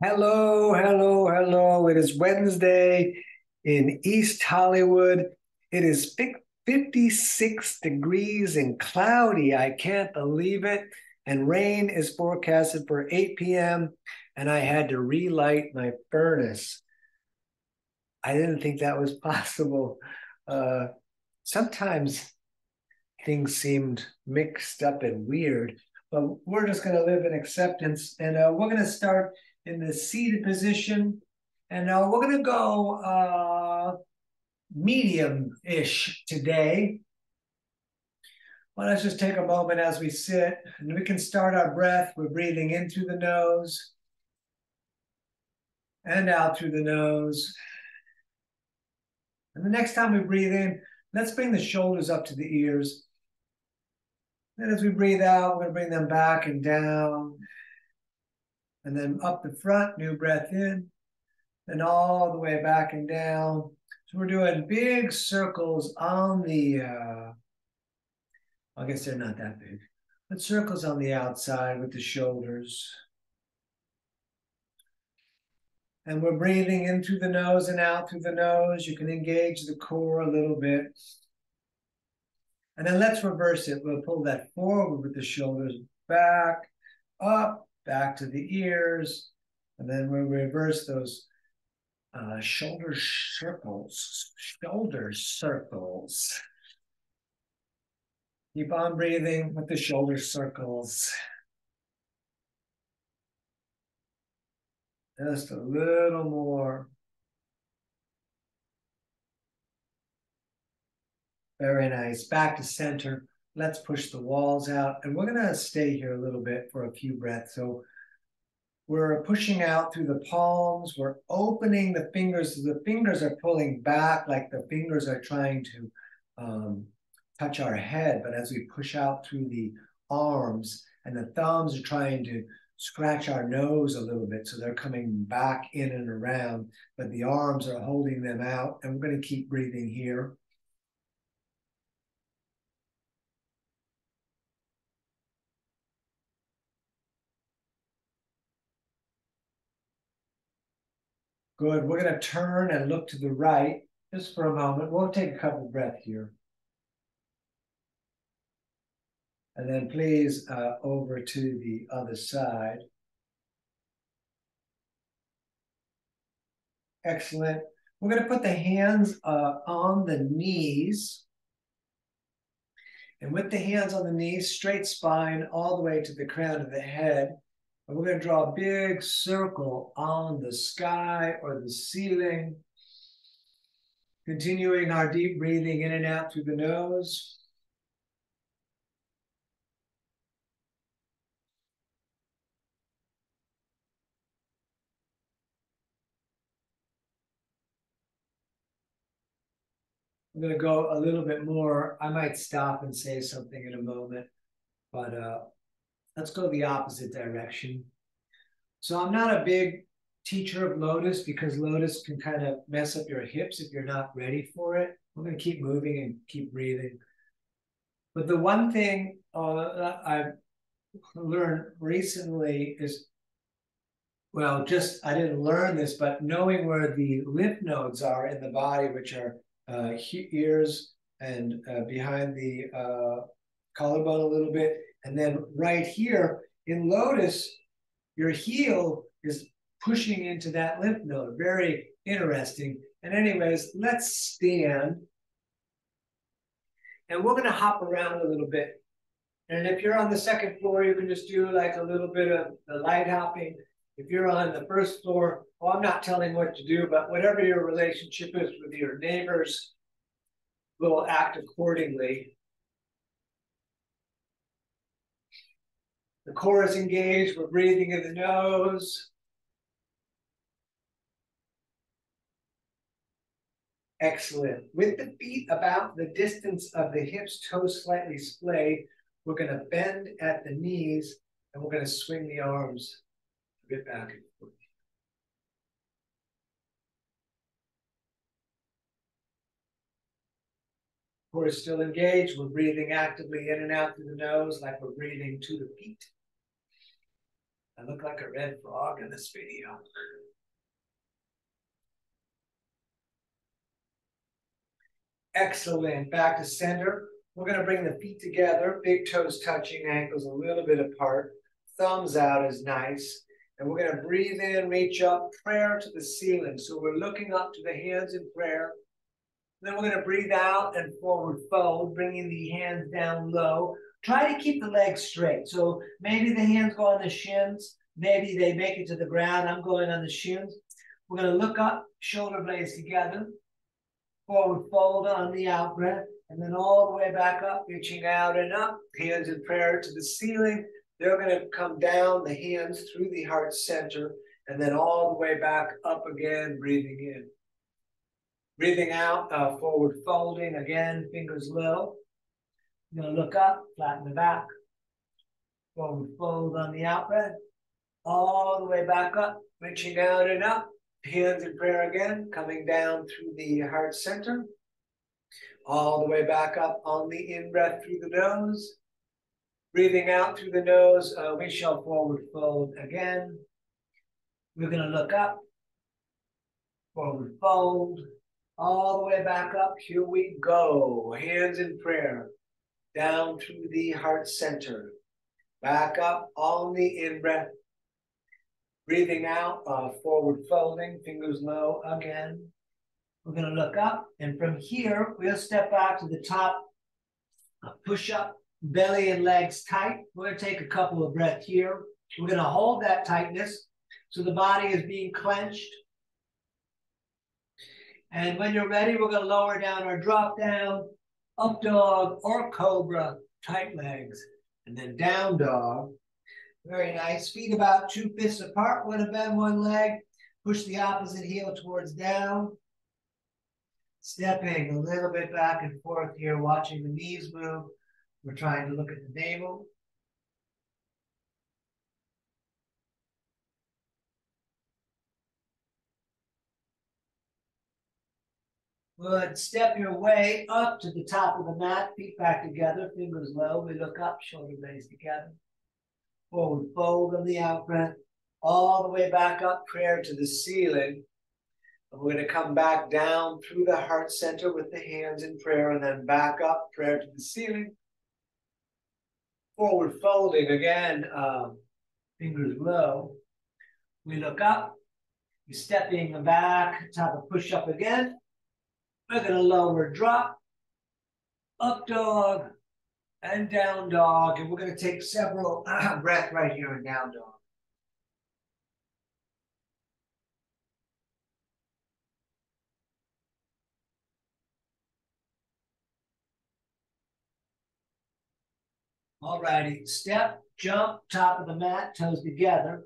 Hello, hello, hello. It is Wednesday in East Hollywood. It is 56 degrees and cloudy. I can't believe it. And rain is forecasted for 8 p.m. And I had to relight my furnace. I didn't think that was possible. Uh, Sometimes things seemed mixed up and weird, but we're just going to live in acceptance. And we're going to start in the seated position. And we're going to go medium ish today. Well, let's just take a moment as we sit, and we can start our breath. We're breathing in through the nose and out through the nose. And the next time we breathe in, let's bring the shoulders up to the ears. And as we breathe out, we're going to bring them back and down. And then up the front, new breath in, and all the way back and down. So we're doing big circles on the, I guess they're not that big, but circles on the outside with the shoulders. And we're breathing in through the nose and out through the nose. You can engage the core a little bit. And then let's reverse it. We'll pull that forward with the shoulders back, up, back to the ears. And then we'll reverse those shoulder circles. Keep on breathing with the shoulder circles. Just a little more. Very nice. Back to center. Let's push the walls out. And we're going to stay here a little bit for a few breaths. So we're pushing out through the palms. We're opening the fingers. The fingers are pulling back like the fingers are trying to touch our head. But as we push out through the arms, and the thumbs are trying to scratch our nose a little bit. So they're coming back in and around, but the arms are holding them out. And we're going to keep breathing here. Good. We're going to turn and look to the right just for a moment. We'll take a couple breaths here. And then please over to the other side. Excellent. We're going to put the hands on the knees. And with the hands on the knees, straight spine all the way to the crown of the head. And we're going to draw a big circle on the sky or the ceiling. Continuing our deep breathing in and out through the nose. I'm going to go a little bit more. I might stop and say something in a moment, but let's go the opposite direction. So I'm not a big teacher of lotus because lotus can kind of mess up your hips if you're not ready for it. I'm going to keep moving and keep breathing. But the one thing I've learned recently is, well, just I didn't learn this, but knowing where the lymph nodes are in the body, which are ears and behind the collarbone a little bit. And then right here in lotus, your heel is pushing into that lymph node. Very interesting. And anyways, let's stand. And we're going to hop around a little bit. And if you're on the second floor, you can just do like a little bit of the light hopping. If you're on the first floor, well, I'm not telling what to do, but whatever your relationship is with your neighbors, will act accordingly. The core is engaged. We're breathing in the nose. Excellent. With the feet about the distance of the hips, toes slightly splayed, we're going to bend at the knees and we're going to swing the arms a bit back and forth. Core is still engaged. We're breathing actively in and out through the nose like we're breathing to the feet. I look like a red frog in this video. Excellent. Back to center. We're going to bring the feet together, big toes touching, ankles a little bit apart. Thumbs out is nice. And we're going to breathe in, reach up, prayer to the ceiling. So we're looking up to the hands in prayer. Then we're going to breathe out and forward fold, bringing the hands down low. Try to keep the legs straight. So maybe the hands go on the shins. Maybe they make it to the ground. I'm going on the shins. We're going to look up, shoulder blades together. Forward fold on the out breath. And then all the way back up, reaching out and up. Hands in prayer to the ceiling. They're going to come down, the hands through the heart center. And then all the way back up again, breathing in. Breathing out, forward folding, again, fingers low. You're going to look up, flatten the back. Forward fold on the out breath. All the way back up, reaching out and up. Hands in prayer again, coming down through the heart center. All the way back up on the in-breath through the nose. Breathing out through the nose, we shall forward fold again. We're going to look up, forward fold. All the way back up, here we go. Hands in prayer, down through the heart center. Back up on the in-breath. Breathing out, forward folding, fingers low again. We're going to look up, and from here, we'll step back to the top, push up, belly and legs tight. We're going to take a couple of breaths here. We're going to hold that tightness, so the body is being clenched. And when you're ready, we're going to lower down or drop down, up dog or cobra, tight legs, and then down dog. Very nice. Feet about 2 fists apart. We're going to bend one leg, push the opposite heel towards down. Stepping a little bit back and forth here, watching the knees move. We're trying to look at the navel. Good. Step your way up to the top of the mat, feet back together, fingers low. We look up, shoulder blades together. Forward fold on the out breath. All the way back up, prayer to the ceiling. And we're going to come back down through the heart center with the hands in prayer, and then back up, prayer to the ceiling. Forward folding again, fingers low. We look up. We're stepping back, top of push up again. We're going to lower drop, up dog, and down dog. And we're going to take several breaths right here in down dog. All righty, step, jump, top of the mat, toes together.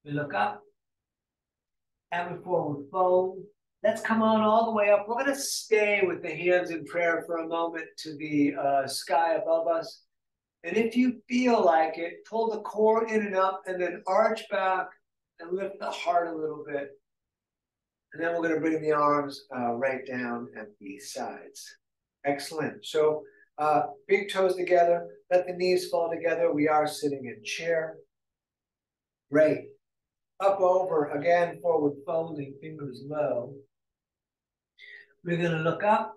We look up, and we forward fold. Let's come on all the way up. We're going to stay with the hands in prayer for a moment to the sky above us. And if you feel like it, pull the core in and up, and then arch back and lift the heart a little bit. And then we're going to bring the arms right down at the sides. Excellent. So big toes together. Let the knees fall together. We are sitting in chair. Great. Up over, again, forward folding, fingers low. We're going to look up,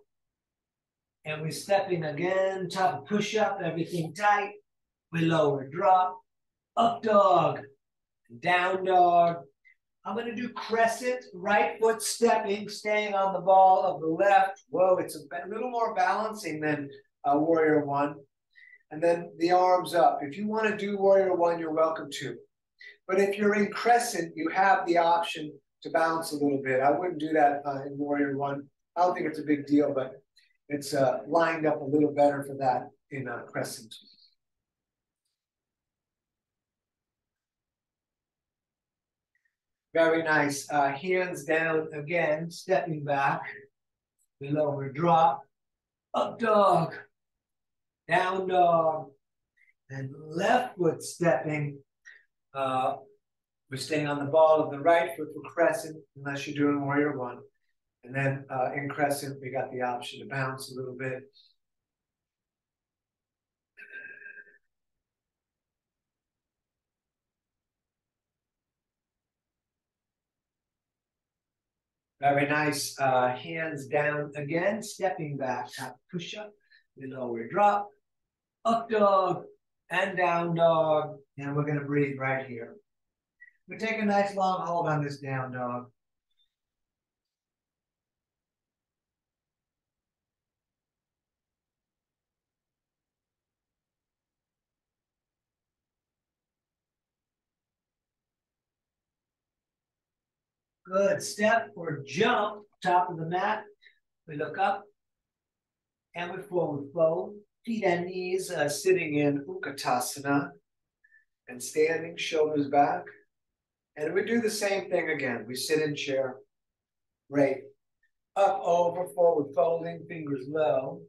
and we're stepping again, top push up, everything tight. We lower, drop, up dog, down dog. I'm going to do crescent, right foot stepping, staying on the ball of the left. Whoa, it's a little more balancing than warrior one. And then the arms up. If you want to do warrior one, you're welcome to. But if you're in crescent, you have the option to bounce a little bit. I wouldn't do that in warrior one. I don't think it's a big deal, but it's lined up a little better for that in crescent. Very nice. Hands down again, stepping back. We lower, drop, up dog, down dog, and left foot stepping. We're staying on the ball of the right foot for crescent, unless you're doing warrior one. And then in crescent, we got the option to bounce a little bit. Very nice. Hands down again, stepping back, tap push up, lower drop, up dog, and down dog. And we're gonna breathe right here. We take a nice long hold on this down dog. Good. Step or jump, top of the mat. We look up and we forward fold. Feet and knees sitting in Utkatasana and standing, shoulders back. And we do the same thing again. We sit in chair. Great. Up, over, forward folding, fingers low.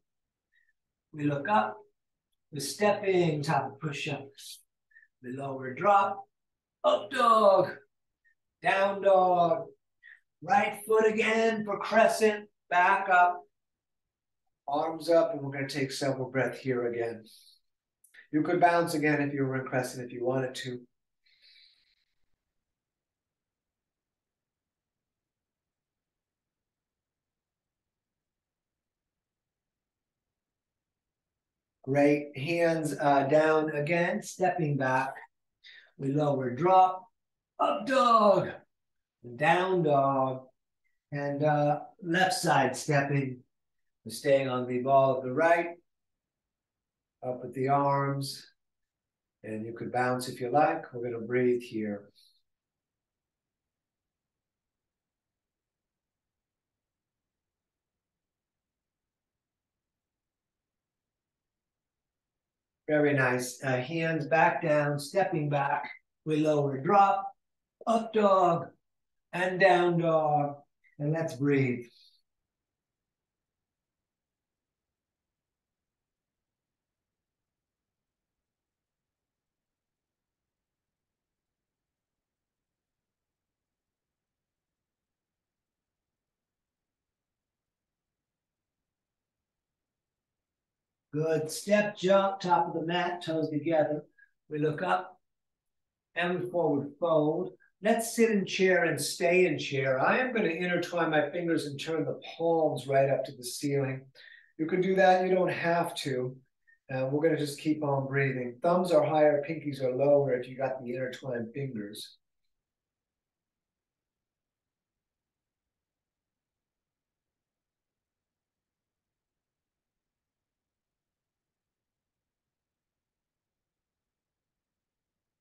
We look up. We're stepping, top of push-ups. We lower drop. Up dog. Down dog. Right foot again for crescent. Back up. Arms up, and we're going to take several breaths here again. You could bounce again if you were in crescent if you wanted to. Great. Hands down again, stepping back. We lower drop. Up dog. Down dog. And left side stepping. We're staying on the ball of the right. Up with the arms. And you could bounce if you like. We're going to breathe here. Very nice. Hands back down, stepping back. We lower drop. Up dog. And down dog. And let's breathe. Good. Step, jump, top of the mat, toes together. We look up and we forward fold. Let's sit in chair and stay in chair. I am going to intertwine my fingers and turn the palms right up to the ceiling. You can do that. You don't have to. We're going to just keep on breathing. Thumbs are higher, pinkies are lower if you got the intertwined fingers.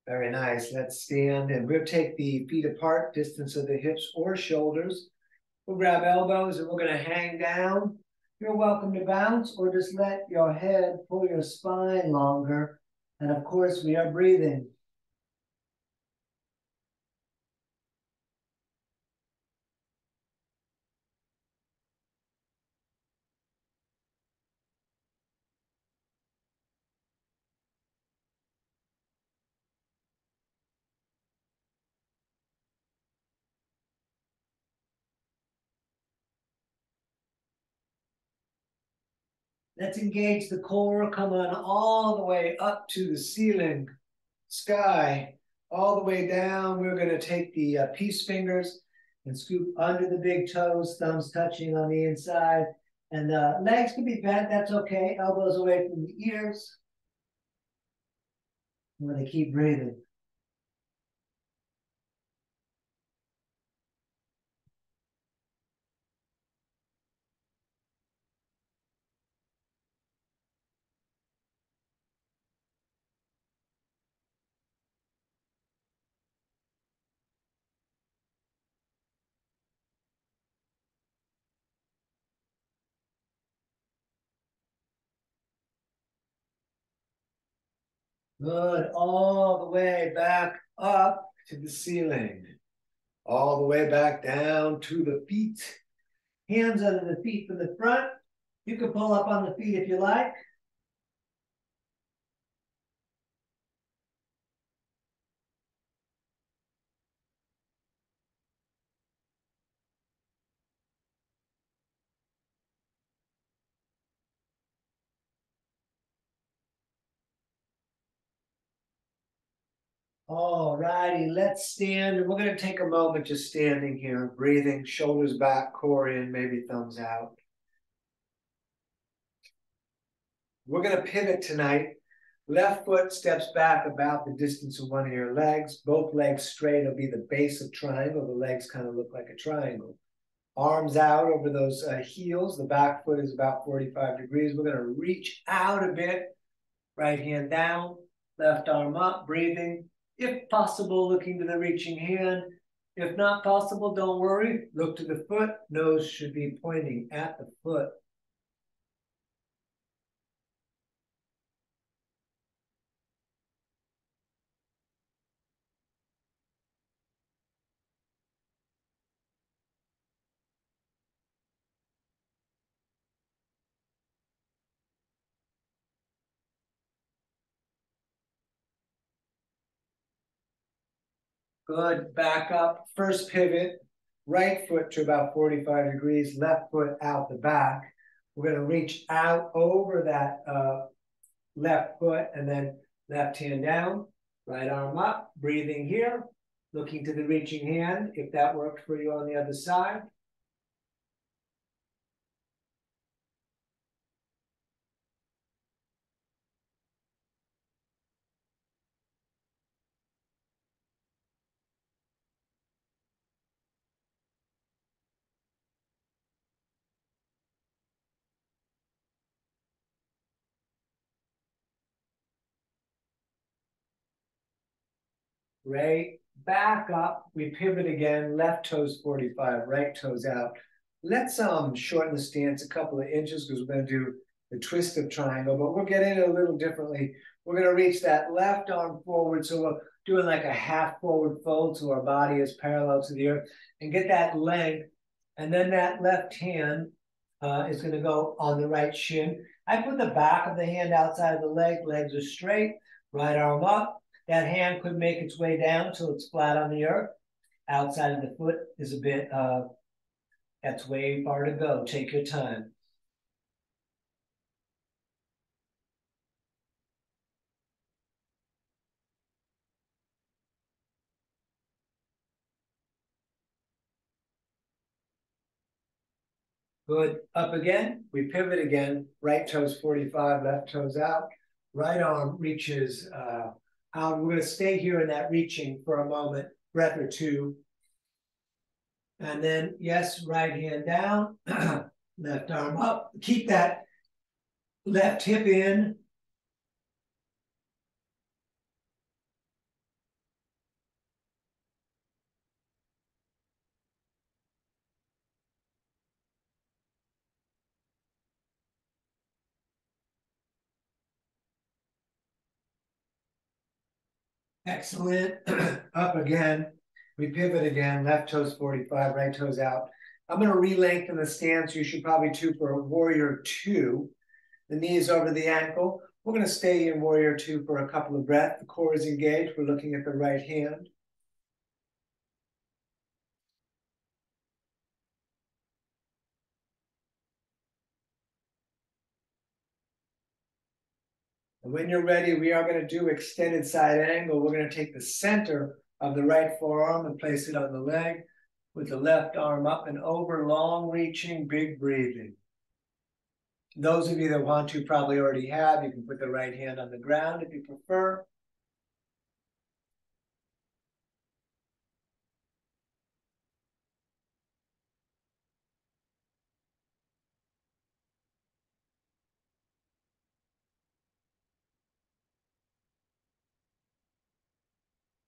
Very nice. Let's stand and we'll take the feet apart, distance of the hips or shoulders. We'll grab elbows and we're going to hang down. You're welcome to bounce or just let your head pull your spine longer. And of course, we are breathing. Let's engage the core. Come on all the way up to the ceiling, sky, all the way down. We're going to take the peace fingers and scoop under the big toes, thumbs touching on the inside. And the legs can be bent. That's okay. Elbows away from the ears. We're going to keep breathing. Good. All the way back up to the ceiling. All the way back down to the feet. Hands under the feet from the front. You can pull up on the feet if you like. All righty, let's stand. We're going to take a moment just standing here, breathing, shoulders back, core in, maybe thumbs out. We're going to pivot tonight. Left foot steps back about the distance of one of your legs. Both legs straight will be the base of triangle. The legs kind of look like a triangle. Arms out over those heels. The back foot is about 45 degrees. We're going to reach out a bit. Right hand down, left arm up, breathing. If possible, looking to the reaching hand. If not possible, don't worry. Look to the foot. Nose should be pointing at the foot. Good. Back up. First pivot. Right foot to about 45 degrees. Left foot out the back. We're going to reach out over that left foot and then left hand down. Right arm up. Breathing here. Looking to the reaching hand. If that worked for you on the other side. Right, back up, we pivot again, left toes 45, right toes out. Let's shorten the stance a couple of inches because we're going to do the twist of triangle, but we'll get in it a little differently. We're going to reach that left arm forward, so we're doing like a half forward fold so our body is parallel to the earth, and get that length, and then that left hand is going to go on the right shin. I put the back of the hand outside of the leg, legs are straight, right arm up. That hand could make its way down until it's flat on the earth. Outside of the foot is a bit, that's way far to go. Take your time. Good. Up again. We pivot again. Right toes 45, left toes out. Right arm reaches out. We're going to stay here in that reaching for a moment, breath or two. And then, yes, right hand down, left arm up. Keep that left hip in. Excellent. Up again. We pivot again. Left toes 45, right toes out. I'm going to re-lengthen the stance. You should probably do for warrior two. The knees over the ankle. We're going to stay in warrior two for a couple of breaths. The core is engaged. We're looking at the right hand. And when you're ready, we are going to do extended side angle. We're going to take the center of the right forearm and place it on the leg with the left arm up and over, long reaching, big breathing. Those of you that want to probably already have. You can put the right hand on the ground if you prefer.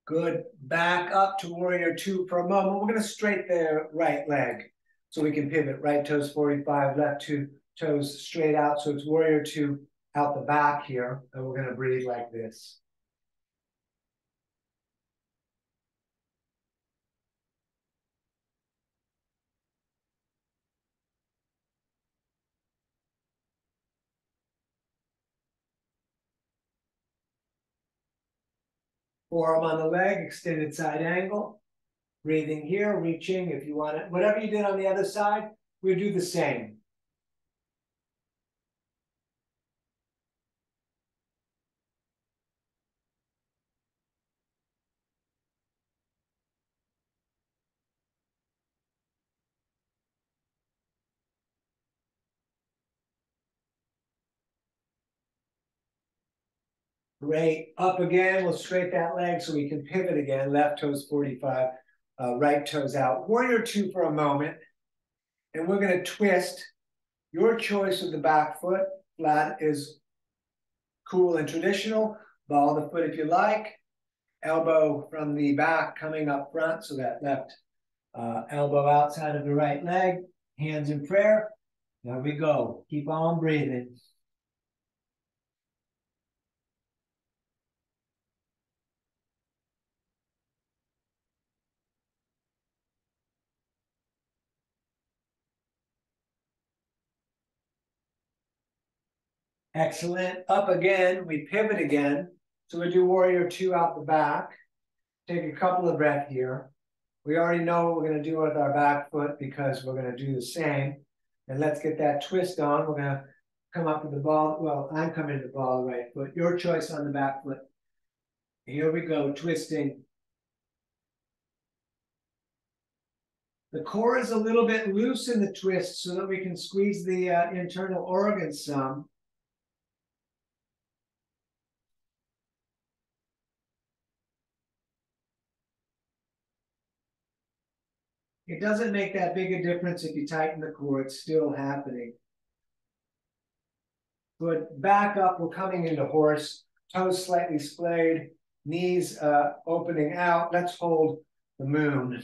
Good. Back up to warrior two for a moment. We're going to straight the right leg so we can pivot. Right toes 45, left two toes straight out. So it's warrior two out the back here. And we're going to breathe like this. Forearm on the leg, extended side angle. Breathing here, reaching if you want it. Whatever you did on the other side, we do the same. Great. Up again. We'll straight that leg so we can pivot again. Left toes 45, right toes out. Warrior two for a moment. And we're going to twist. Your choice of the back foot. Flat is cool and traditional. Ball the foot if you like. Elbow from the back coming up front. So that left elbow outside of the right leg. Hands in prayer. There we go. Keep on breathing. Excellent. Up again. We pivot again. So we do warrior two out the back. Take a couple of breaths here. We already know what we're going to do with our back foot because we're going to do the same. And let's get that twist on. We're going to come up with the ball. Well, I'm coming to the ball right foot. Your choice on the back foot. Here we go, twisting. The core is a little bit loose in the twist so that we can squeeze the internal organs some. It doesn't make that big a difference if you tighten the core, it's still happening. Good, back up, we're coming into horse, toes slightly splayed, knees opening out. Let's hold the moon.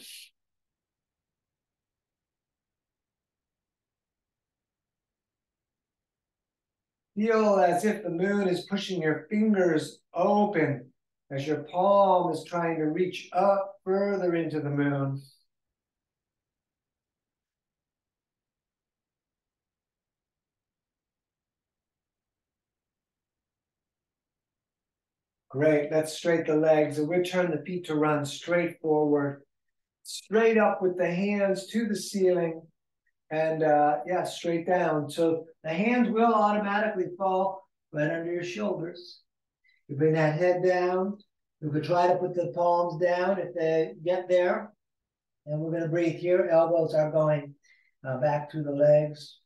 Feel as if the moon is pushing your fingers open as your palm is trying to reach up further into the moon. Great, let's straight the legs and we'll turn the feet to run straight forward, straight up with the hands to the ceiling and yeah, straight down. So the hands will automatically fall right under your shoulders. You bring that head down. You could try to put the palms down if they get there. And we're going to breathe here. Elbows are going back to the legs.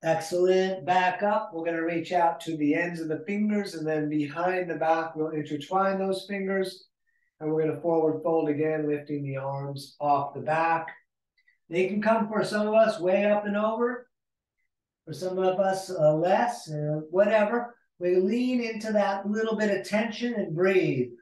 Excellent. Back up. We're going to reach out to the ends of the fingers and then behind the back, we'll intertwine those fingers. And we're going to forward fold again, lifting the arms off the back. They can come for some of us way up and over. For some of us less, whatever. We lean into that little bit of tension and breathe.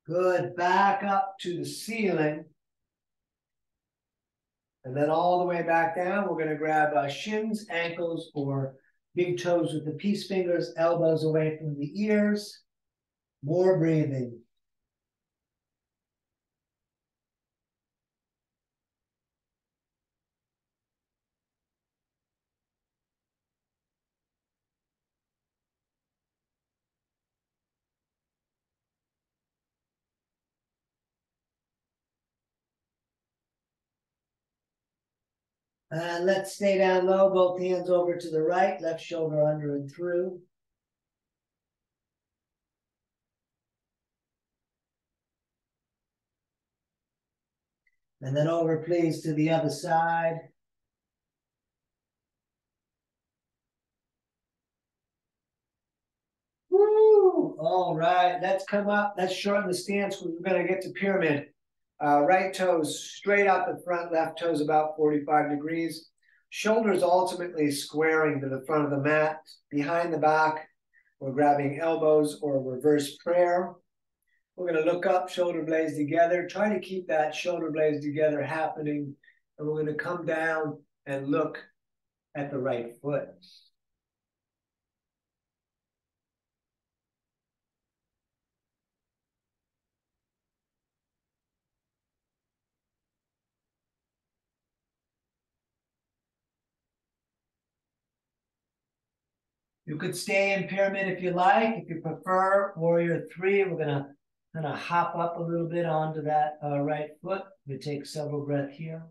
Good. Back up to the ceiling. And then all the way back down, we're going to grab shins, ankles, or big toes with the peace fingers, elbows away from the ears. More breathing. And let's stay down low, both hands over to the right, left shoulder under and through. And then over, please, to the other side. Woo! All right, let's come up. Let's shorten the stance. We're going to get to pyramid. Right toes straight out the front, left toes about 45 degrees. Shoulders ultimately squaring to the front of the mat. Behind the back, we're grabbing elbows or reverse prayer. We're going to look up, shoulder blades together. Try to keep that shoulder blades together happening. And we're going to come down and look at the right foot. You could stay in pyramid if you like. If you prefer warrior three, we're going to kind of hop up a little bit onto that right foot. We take several breaths here.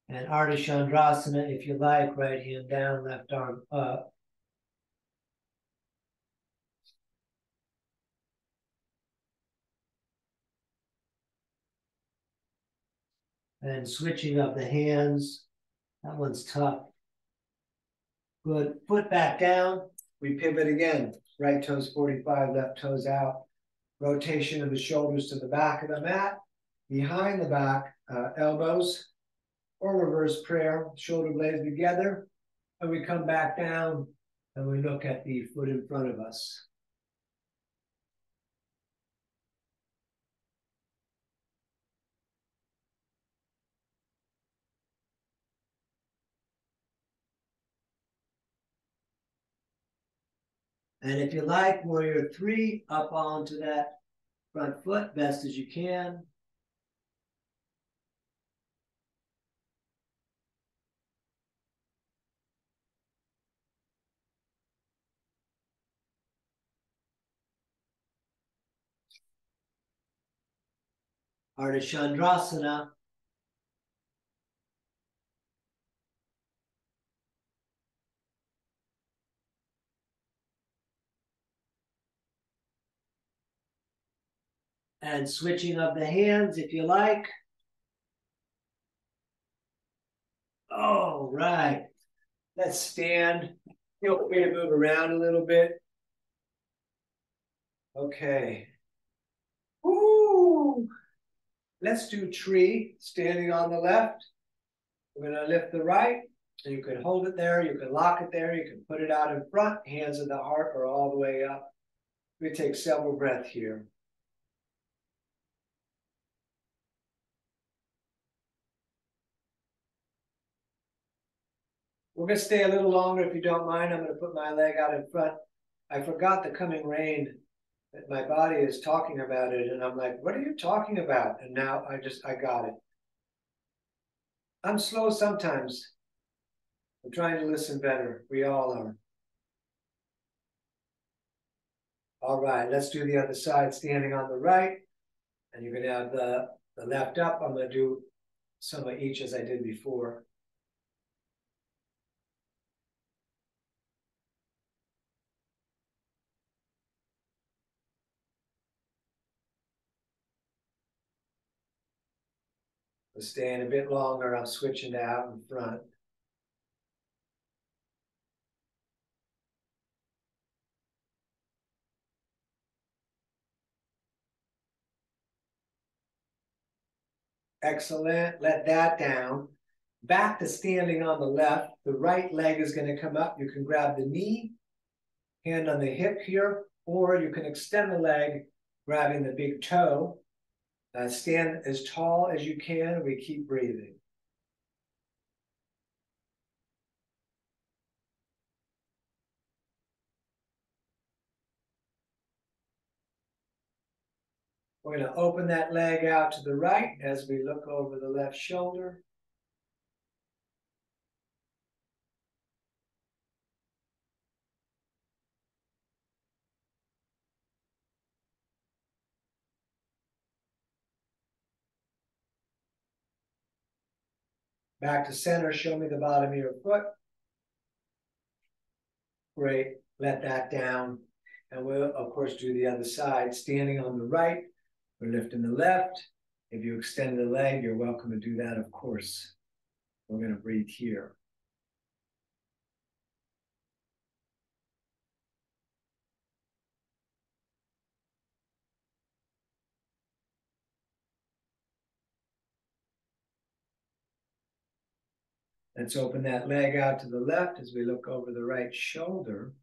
And Ardha Chandrasana, if you like, right hand down, left arm up. And switching of the hands. That one's tough. Good. Foot back down. We pivot again. Right toes 45, left toes out. Rotation of the shoulders to the back of the mat. Behind the back, elbows, or reverse prayer, shoulder blades together. And we come back down and we look at the foot in front of us. And if you like, warrior three, up onto that front foot, best as you can. Ardha Chandrasana. And switching of the hands, if you like. All right. Let's stand. Feel free to move around a little bit. Okay. Woo! Let's do tree, standing on the left. We're going to lift the right. And you can hold it there. You can lock it there. You can put it out in front. Hands at the heart or all the way up. We take several breaths here. We're going to stay a little longer if you don't mind. I'm going to put my leg out in front. I forgot the coming rain. That my body is talking about it. And I'm like, what are you talking about? And now I got it. I'm slow sometimes. I'm trying to listen better. We all are. All right, let's do the other side, standing on the right. And you're going to have the left up. I'm going to do some of each as I did before. We're staying a bit longer. I'm switching to out in front. Excellent. Let that down. Back to standing on the left. The right leg is going to come up. You can grab the knee, hand on the hip here, or you can extend the leg, grabbing the big toe. Stand as tall as you can. We keep breathing. We're going to open that leg out to the right as we look over the left shoulder. Back to center. Show me the bottom of your foot. Great. Let that down. And we'll, of course, do the other side. Standing on the right, we're lifting the left. If you extend the leg, you're welcome to do that, of course. We're going to breathe here. Let's open that leg out to the left as we look over the right shoulder.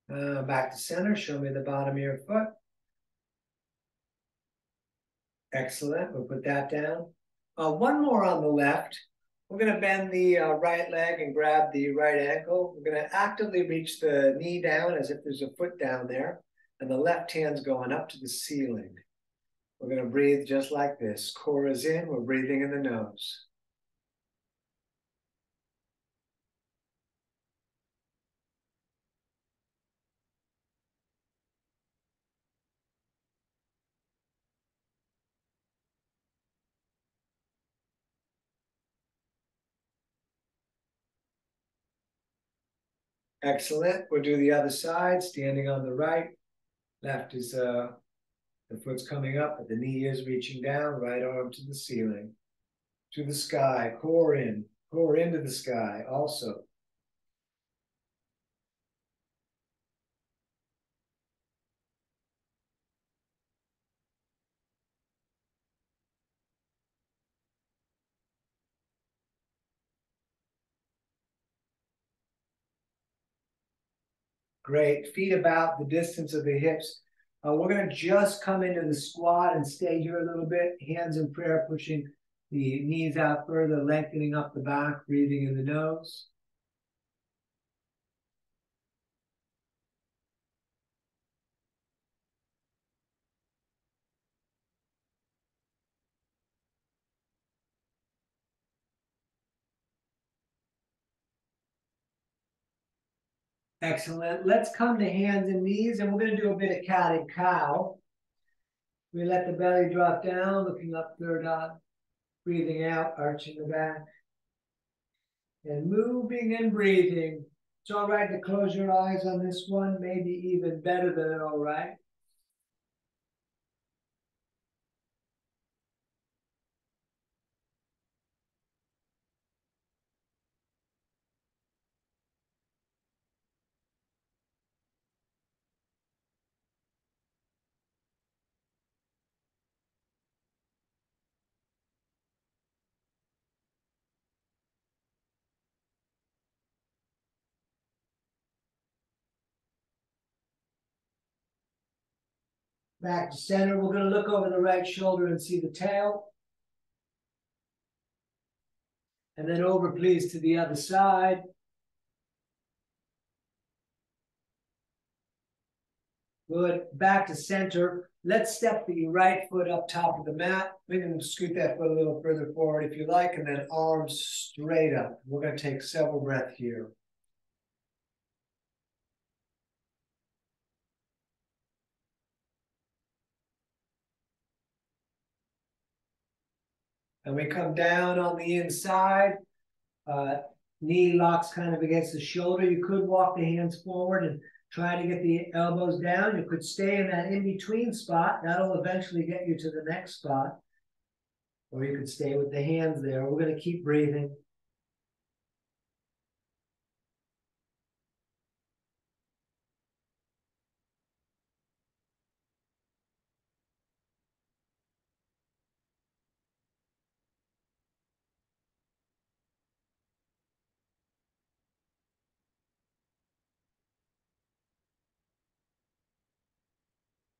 Back to center, show me the bottom of your foot. Excellent, we'll put that down. One more on the left. We're gonna bend the right leg and grab the right ankle. We're gonna actively reach the knee down as if there's a foot down there, and the left hand's going up to the ceiling. We're gonna breathe just like this. Core is in, we're breathing in the nose. Excellent. We'll do the other side, standing on the right. Left is the foot's coming up, but the knee is reaching down, right arm to the ceiling. To the sky, core into the sky also. Great. Feet about the distance of the hips. We're going to just come into the squat and stay here a little bit. Hands in prayer, pushing the knees out further, lengthening up the back, breathing in the nose. Excellent. Let's come to hands and knees, and we're going to do a bit of cat and cow. We let the belly drop down, looking up, third eye, breathing out, arching the back. And moving and breathing. It's all right to close your eyes on this one, maybe even better than all right. Back to center. We're going to look over the right shoulder and see the tail. And then over, please, to the other side. Good. Back to center. Let's step the right foot up top of the mat. We can scoot that foot a little further forward if you like, and then arms straight up. We're going to take several breaths here. And we come down on the inside. Knee locks kind of against the shoulder. You could walk the hands forward and try to get the elbows down. You could stay in that in-between spot. That'll eventually get you to the next spot. Or you could stay with the hands there. We're going to keep breathing.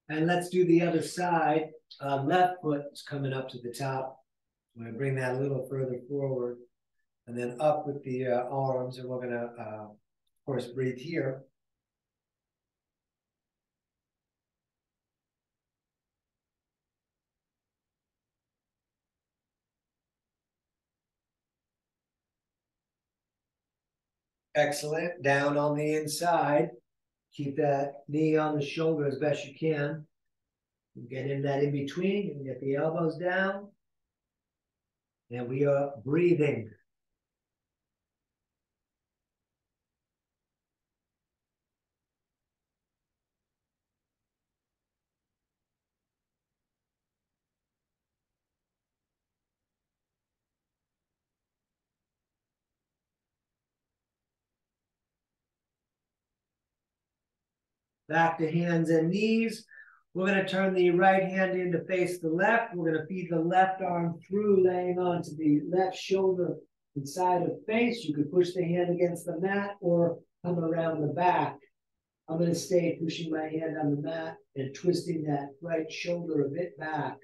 And let's do the other side. Left foot is coming up to the top. I'm going to bring that a little further forward. And then up with the arms. And we're going to, of course, breathe here. Excellent. Down on the inside. Keep that knee on the shoulder as best you can. Get in that in between and get the elbows down. And we are breathing. Back to hands and knees. We're going to turn the right hand in to face the left. We're going to feed the left arm through, laying onto the left shoulder and side of face. You could push the hand against the mat or come around the back. I'm going to stay pushing my hand on the mat and twisting that right shoulder a bit back.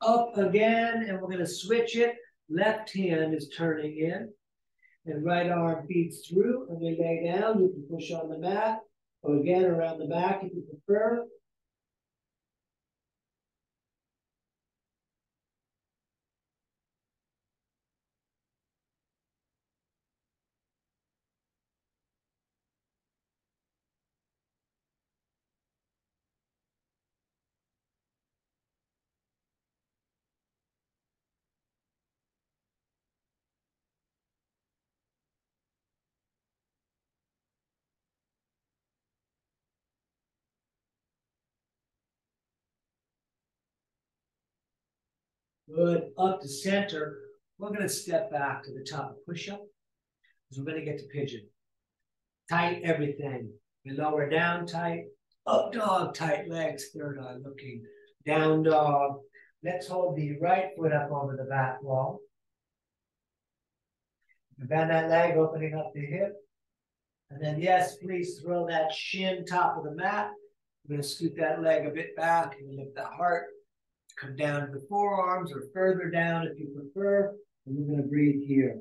Up again, and we're going to switch it. Left hand is turning in, and right arm feeds through, and we lay down. You can push on the mat, or again around the back if you prefer. Good. Up to center. We're going to step back to the top of push-up because we're going to get to pigeon. Tight everything. We lower down tight. Up dog, tight legs. Third eye looking. Down dog. Let's hold the right foot up over the back wall. Bend that leg, opening up the hip. And then, yes, please throw that shin top of the mat. We're going to scoot that leg a bit back and lift the heart. Come down to the forearms or further down if you prefer. And we're going to breathe here.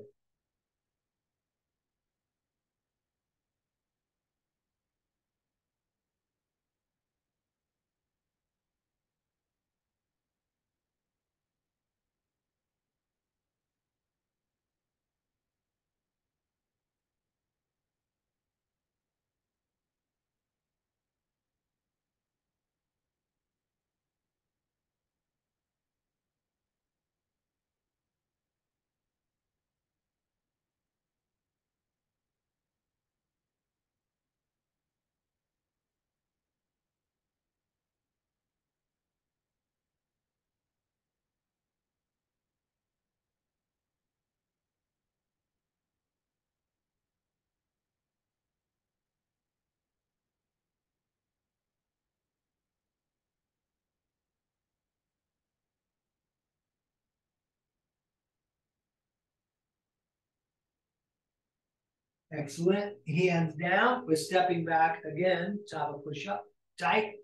Excellent. Hands down. We're stepping back again. Top of push-up. Tight.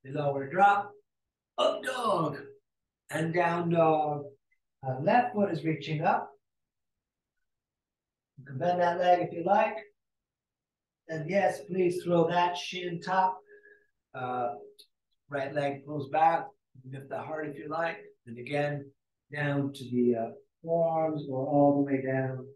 The lower drop. Up dog. And down dog. Left foot is reaching up. You can bend that leg if you like. And yes, please throw that shin top. Right leg pulls back. Lift the heart if you like. And again, down to the forearms or all the way down.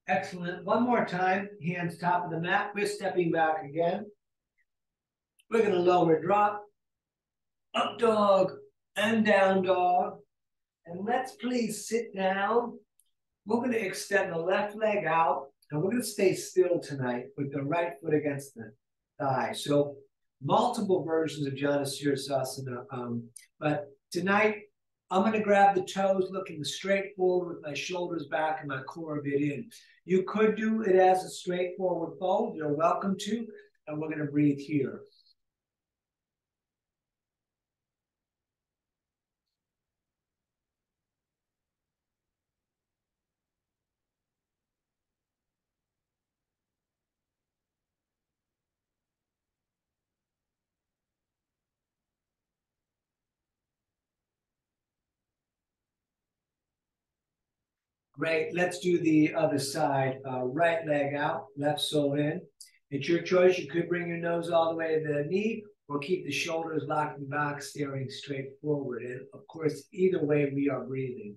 Excellent. One more time. Hands top of the mat. We're stepping back again. We're going to lower drop. Up dog and down dog. And let's please sit down. We're going to extend the left leg out. And we're going to stay still tonight with the right foot against the thigh. So multiple versions of Janu Sirsasana. But tonight, I'm going to grab the toes looking straight forward with my shoulders back and my core a bit in. You could do it as a straightforward fold. You're welcome to. And we're going to breathe here. Great. Let's do the other side. Right leg out, left sole in. It's your choice. You could bring your nose all the way to the knee or keep the shoulders locking back, staring straight forward. And of course, either way, we are breathing.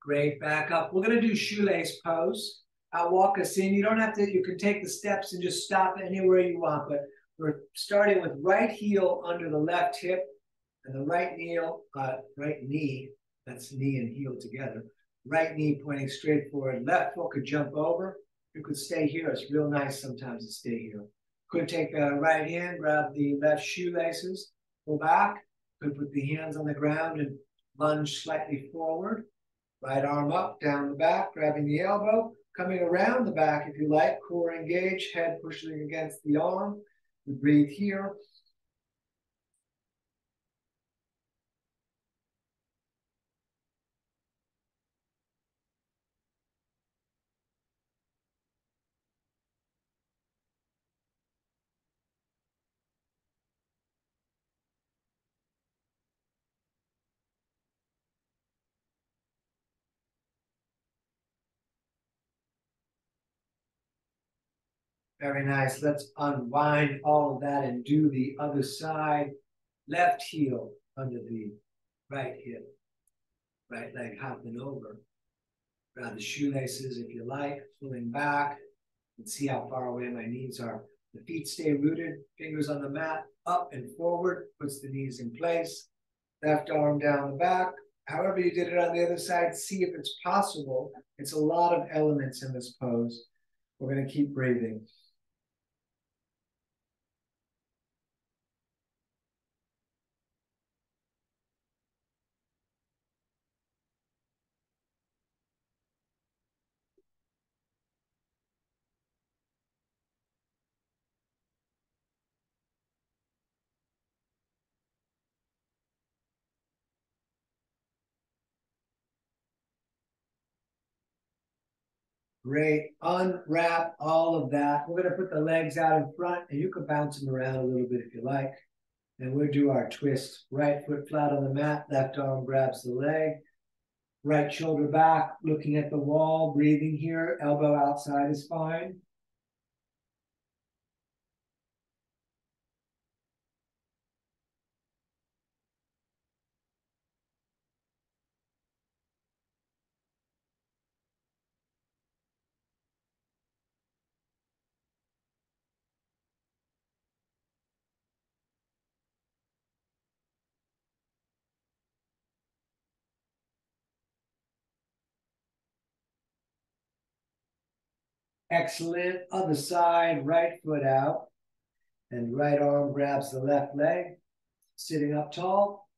Great. Back up. We're going to do shoelace pose. I'll walk us in. You don't have to, you can take the steps and just stop anywhere you want, but we're starting with right heel under the left hip and the right knee, that's knee and heel together. Right knee pointing straight forward. Left foot could jump over. You could stay here. It's real nice sometimes to stay here. Could take the right hand, grab the left shoelaces, pull back. Could put the hands on the ground and lunge slightly forward. Right arm up, down the back, grabbing the elbow, coming around the back if you like, core engaged, head pushing against the arm. We breathe here. Very nice. Let's unwind all of that and do the other side. Left heel under the right hip. Right leg hopping over. Grab the shoelaces if you like, pulling back. And see how far away my knees are. The feet stay rooted, fingers on the mat, up and forward, puts the knees in place. Left arm down the back. However you did it on the other side, see if it's possible. It's a lot of elements in this pose. We're going to keep breathing. Great. Unwrap all of that. We're going to put the legs out in front, and you can bounce them around a little bit if you like. And we'll do our twist. Right foot flat on the mat, left arm grabs the leg. Right shoulder back, looking at the wall, breathing here. Elbow outside is fine. Excellent. Other side, right foot out. And right arm grabs the left leg. Sitting up tall,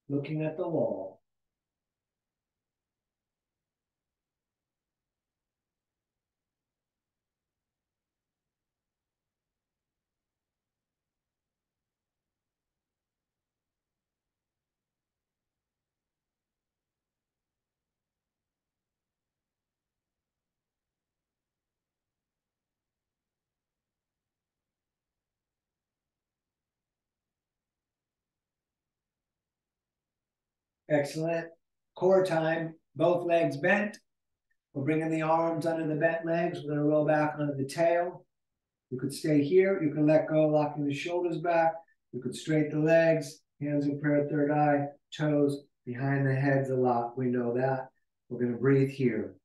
looking at the wall. Excellent. Core time, both legs bent. We're bringing the arms under the bent legs. We're going to roll back onto the tail. You could stay here. You can let go, locking the shoulders back. You could straighten the legs, hands in prayer, third eye, toes behind the heads a lot. We know that. We're going to breathe here.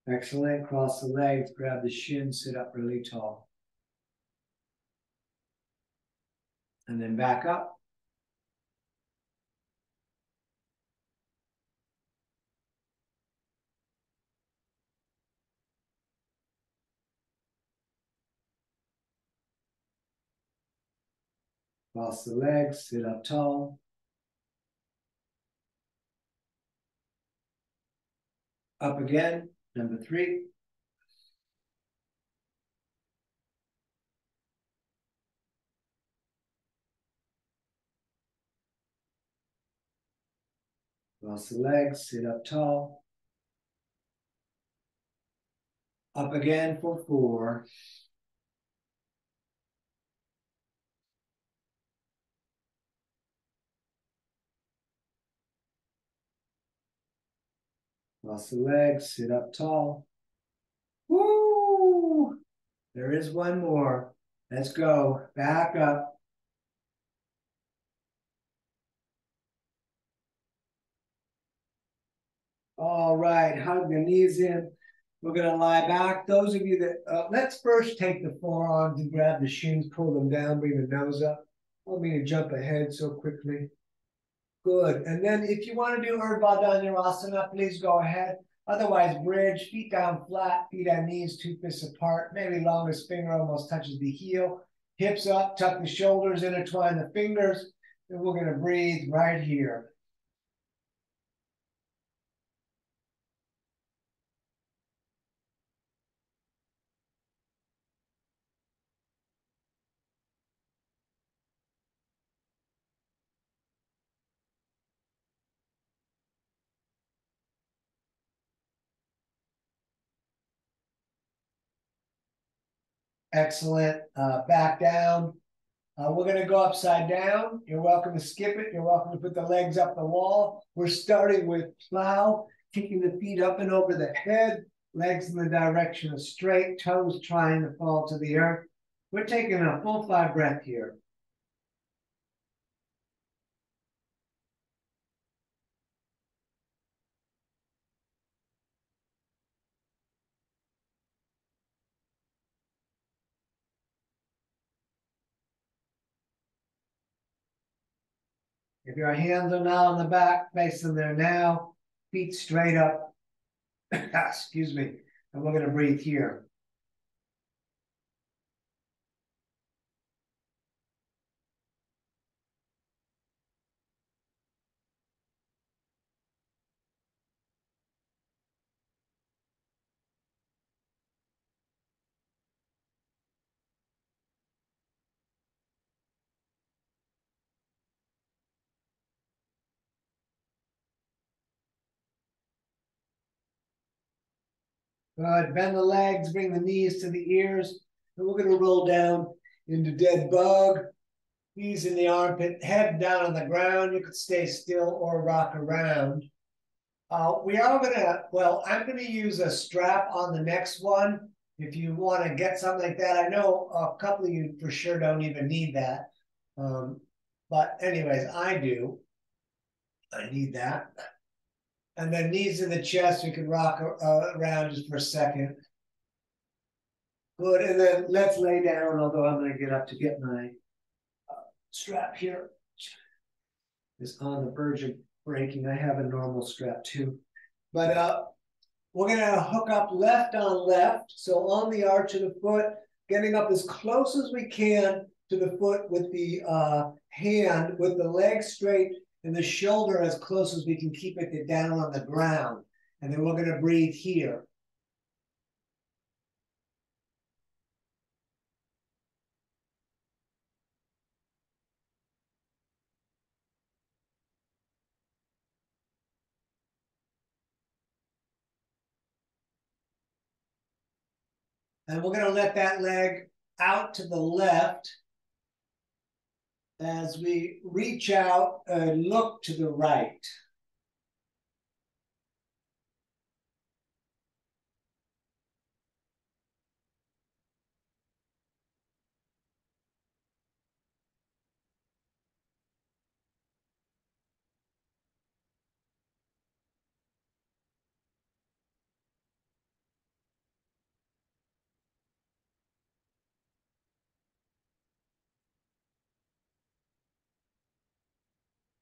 Excellent. Cross the legs, grab the shins, sit up really tall. And then back up. Cross the legs, sit up tall. Up again, number 3. Cross the legs, sit up tall. Up again for 4. Cross the legs, sit up tall. Woo! There is one more. Let's go. Back up. All right, hug the knees in. We're going to lie back. Those of you that, let's first take the forearms and grab the shins, pull them down, bring the nose up. I don't mean to jump ahead so quickly. Good. And then if you want to do Urdhva Dhanurasana, please go ahead. Otherwise, bridge, feet down flat, feet on knees, 2 fists apart. Maybe longest finger almost touches the heel. Hips up, tuck the shoulders, intertwine the fingers. And we're going to breathe right here. Excellent. Back down. We're going to go upside down. You're welcome to skip it. You're welcome to put the legs up the wall. We're starting with plow, kicking the feet up and over the head, legs in the direction of straight, toes trying to fall to the earth. We're taking a full 5 breath here. If your hands are now on the back, face them there now, feet straight up. Excuse me. And we're going to breathe here. Good. Bend the legs, bring the knees to the ears. And we're going to roll down into dead bug. Knees in the armpit, head down on the ground. You could stay still or rock around. We are going to, well, I'm going to use a strap on the next one. If you want to get something like that, I know a couple of you for sure don't even need that. But anyways, I do. I need that. And then knees in the chest, we can rock around just for a second. Good, and then let's lay down, although I'm going to get up to get my strap here. It's on the verge of breaking. I have a normal strap too. But we're going to hook up left on left. So on the arch of the foot, getting up as close as we can to the foot with the hand, with the leg straight and the shoulder as close as we can keep it down on the ground. And then we're going to breathe here. And we're going to let that leg out to the left as we reach out and look to the right.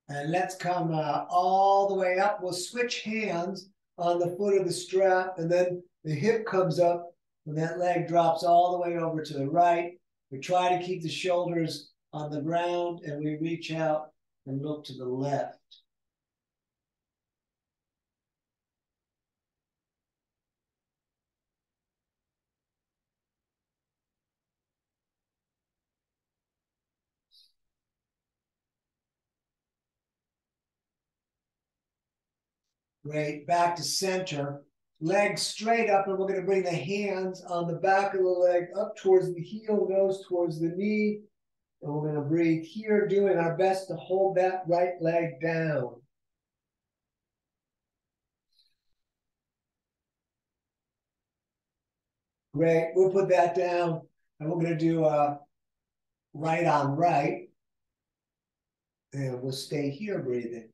And let's come all the way up. We'll switch hands on the foot of the strap, and then the hip comes up, and that leg drops all the way over to the right. We try to keep the shoulders on the ground, and we reach out and look to the left. Great. Back to center. Legs straight up, and we're going to bring the hands on the back of the leg up towards the heel, nose towards the knee. And we're going to breathe here, doing our best to hold that right leg down. Great. We'll put that down, and we're going to do right on right. And we'll stay here breathing.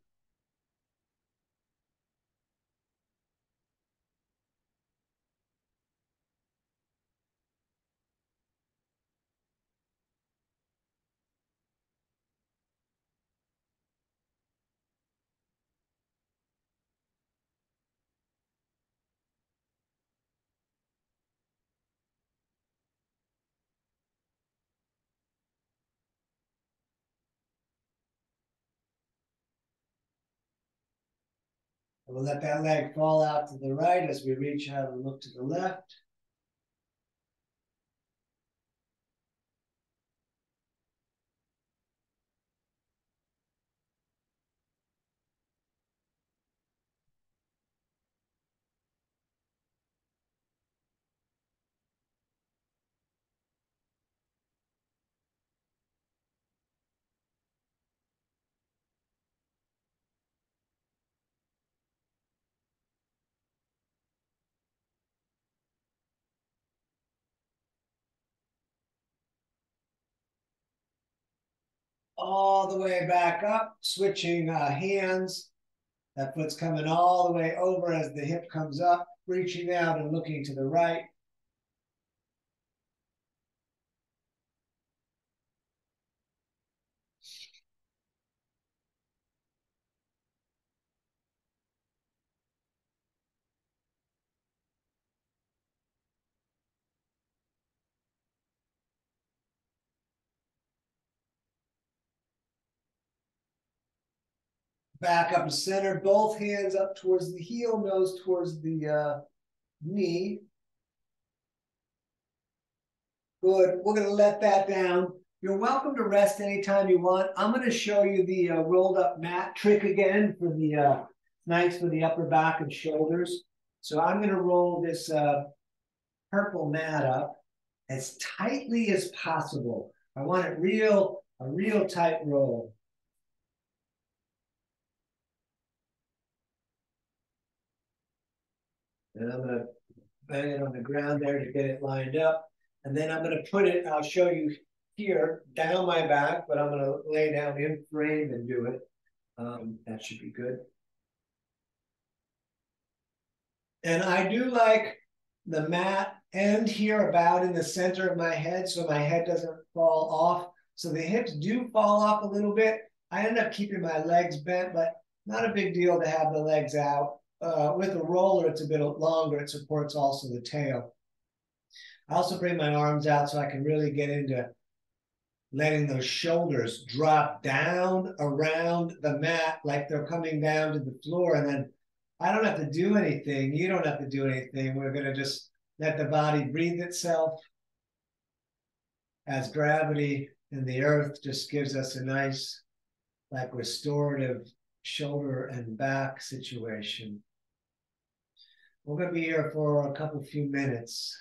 And we'll let that leg fall out to the right as we reach out and look to the left. All the way back up, switching hands. That foot's coming all the way over as the hip comes up, reaching out and looking to the right. Back up to center, both hands up towards the heel, nose towards the knee. Good. We're going to let that down. You're welcome to rest anytime you want. I'm going to show you the rolled up mat trick again for the nice for the upper back and shoulders. So I'm going to roll this purple mat up as tightly as possible. I want it a real tight roll. And I'm going to bang it on the ground there to get it lined up. And then I'm going to put it, I'll show you here, down my back, but I'm going to lay down in frame and do it. That should be good. And I do like the mat end here about in the center of my head so my head doesn't fall off. So the hips do fall off a little bit. I end up keeping my legs bent, but not a big deal to have the legs out. With a roller, it's a bit longer. It supports also the tail. I also bring my arms out so I can really get into letting those shoulders drop down around the mat like they're coming down to the floor. And then I don't have to do anything. You don't have to do anything. We're going to just let the body breathe itself as gravity in the earth just gives us a nice, like, restorative shoulder and back situation. We're going to be here for a few minutes.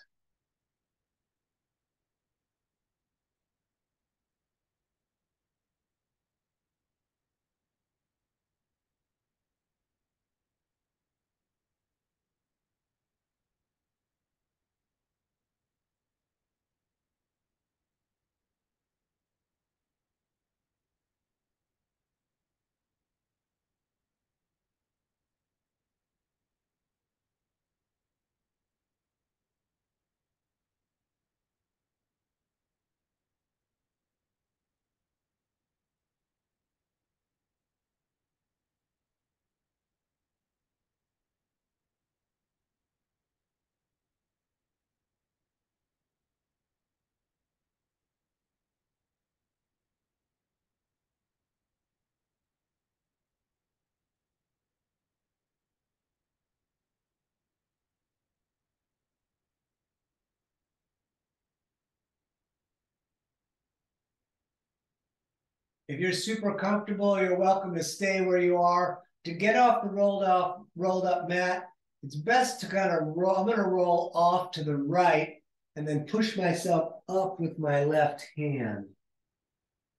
If you're super comfortable, you're welcome to stay where you are. to get off the rolled up mat, it's best to kind of roll. I'm going to roll off to the right and then push myself up with my left hand.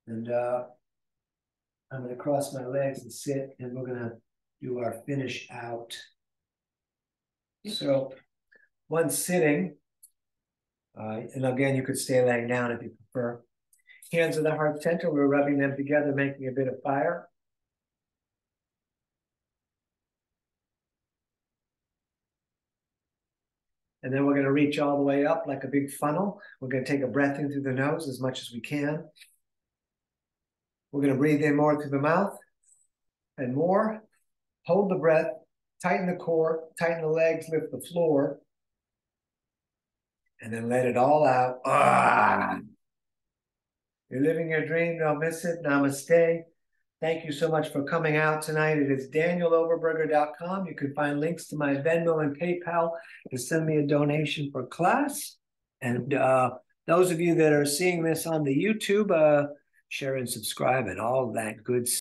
And I'm going to cross my legs and sit, and we're going to do our finish out. So once sitting, and again, you could stay laying down if you prefer. Hands at the heart center, we're rubbing them together, making a bit of fire. And then we're going to reach all the way up like a big funnel. We're going to take a breath in through the nose as much as we can. We're going to breathe in more through the mouth and more. Hold the breath, tighten the core, tighten the legs, lift the floor. And then let it all out. You're living your dream. Don't miss it. Namaste. Thank you so much for coming out tonight. It is danieloverberger.com. You can find links to my Venmo and PayPal to send me a donation for class. And those of you that are seeing this on the YouTube, share and subscribe and all that good stuff.